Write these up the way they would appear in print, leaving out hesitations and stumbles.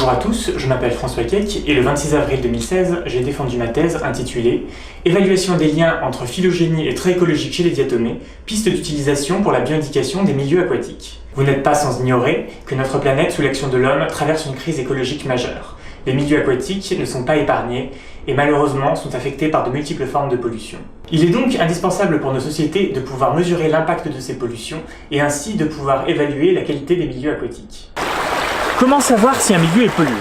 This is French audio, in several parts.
Bonjour à tous, je m'appelle François Keck et le 26 avril 2016, j'ai défendu ma thèse intitulée « Évaluation des liens entre phylogénie et traits écologiques chez les diatomées, pistes d'utilisation pour la bioindication des milieux aquatiques ». Vous n'êtes pas sans ignorer que notre planète, sous l'action de l'homme, traverse une crise écologique majeure. Les milieux aquatiques ne sont pas épargnés et malheureusement sont affectés par de multiples formes de pollution. Il est donc indispensable pour nos sociétés de pouvoir mesurer l'impact de ces pollutions et ainsi de pouvoir évaluer la qualité des milieux aquatiques. Comment savoir si un milieu est pollué?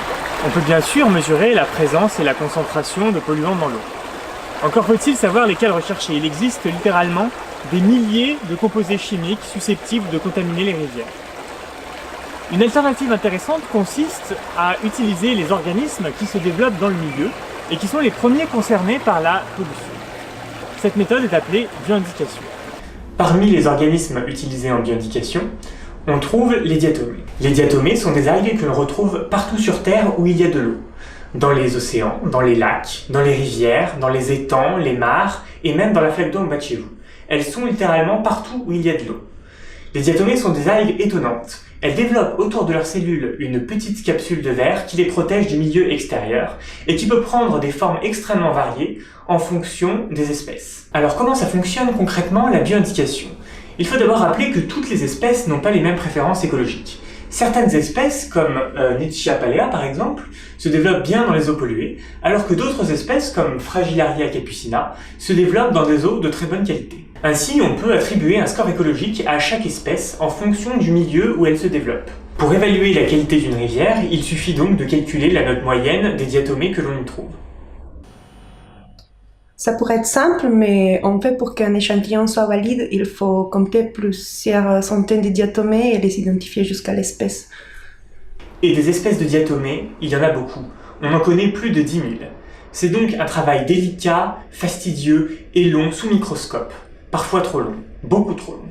On peut bien sûr mesurer la présence et la concentration de polluants dans l'eau. Encore faut-il savoir lesquels rechercher. Il existe littéralement des milliers de composés chimiques susceptibles de contaminer les rivières. Une alternative intéressante consiste à utiliser les organismes qui se développent dans le milieu et qui sont les premiers concernés par la pollution. Cette méthode est appelée bioindication. Parmi les organismes utilisés en bioindication, on trouve les diatomées. Les diatomées sont des algues que l'on retrouve partout sur Terre où il y a de l'eau. Dans les océans, dans les lacs, dans les rivières, dans les étangs, les mares et même dans la flaque d'eau en bas de chez vous. Elles sont littéralement partout où il y a de l'eau. Les diatomées sont des algues étonnantes. Elles développent autour de leurs cellules une petite capsule de verre qui les protège du milieu extérieur et qui peut prendre des formes extrêmement variées en fonction des espèces. Alors comment ça fonctionne concrètement la bioindication? Il faut d'abord rappeler que toutes les espèces n'ont pas les mêmes préférences écologiques. Certaines espèces, comme Nitzschia palea par exemple, se développent bien dans les eaux polluées, alors que d'autres espèces, comme Fragillaria capucina, se développent dans des eaux de très bonne qualité. Ainsi, on peut attribuer un score écologique à chaque espèce en fonction du milieu où elle se développe. Pour évaluer la qualité d'une rivière, il suffit donc de calculer la note moyenne des diatomées que l'on y trouve. Ça pourrait être simple, mais en fait, pour qu'un échantillon soit valide, il faut compter plusieurs centaines de diatomées et les identifier jusqu'à l'espèce. Et des espèces de diatomées, il y en a beaucoup. On en connaît plus de 10 000. C'est donc un travail délicat, fastidieux et long sous microscope. Parfois trop long, beaucoup trop long.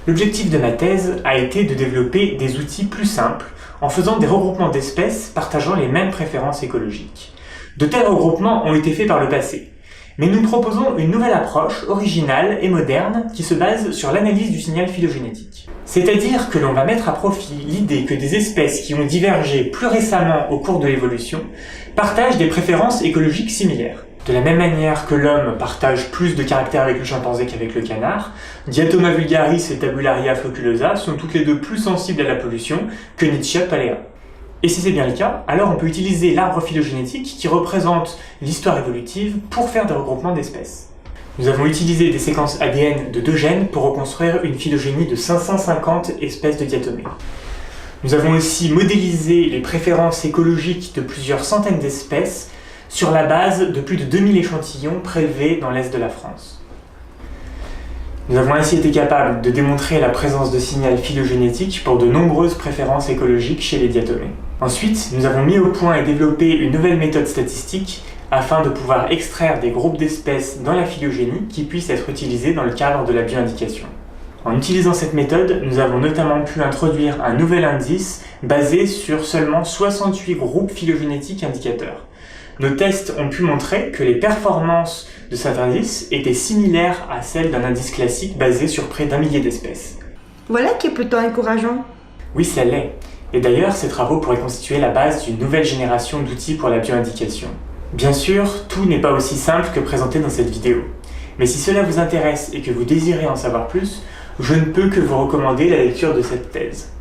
L'objectif de ma thèse a été de développer des outils plus simples en faisant des regroupements d'espèces partageant les mêmes préférences écologiques. De tels regroupements ont été faits par le passé. Mais nous proposons une nouvelle approche originale et moderne qui se base sur l'analyse du signal phylogénétique. C'est-à-dire que l'on va mettre à profit l'idée que des espèces qui ont divergé plus récemment au cours de l'évolution partagent des préférences écologiques similaires. De la même manière que l'homme partage plus de caractères avec le chimpanzé qu'avec le canard, Diatoma vulgaris et Tabularia floculosa sont toutes les deux plus sensibles à la pollution que Nitzschia palea. Et si c'est bien le cas, alors on peut utiliser l'arbre phylogénétique qui représente l'histoire évolutive pour faire des regroupements d'espèces. Nous avons utilisé des séquences ADN de 2 gènes pour reconstruire une phylogénie de 550 espèces de diatomées. Nous avons aussi modélisé les préférences écologiques de plusieurs centaines d'espèces sur la base de plus de 2000 échantillons prélevés dans l'est de la France. Nous avons ainsi été capables de démontrer la présence de signal phylogénétique pour de nombreuses préférences écologiques chez les diatomées. Ensuite, nous avons mis au point et développé une nouvelle méthode statistique afin de pouvoir extraire des groupes d'espèces dans la phylogénie qui puissent être utilisés dans le cadre de la bioindication. En utilisant cette méthode, nous avons notamment pu introduire un nouvel indice basé sur seulement 68 groupes phylogénétiques indicateurs. Nos tests ont pu montrer que les performances de cet indice étaient similaires à celles d'un indice classique basé sur près d'1 millier d'espèces. Voilà qui est plutôt encourageant. Oui, ça l'est. Et d'ailleurs, ces travaux pourraient constituer la base d'une nouvelle génération d'outils pour la bioindication. Bien sûr, tout n'est pas aussi simple que présenté dans cette vidéo. Mais si cela vous intéresse et que vous désirez en savoir plus, je ne peux que vous recommander la lecture de cette thèse.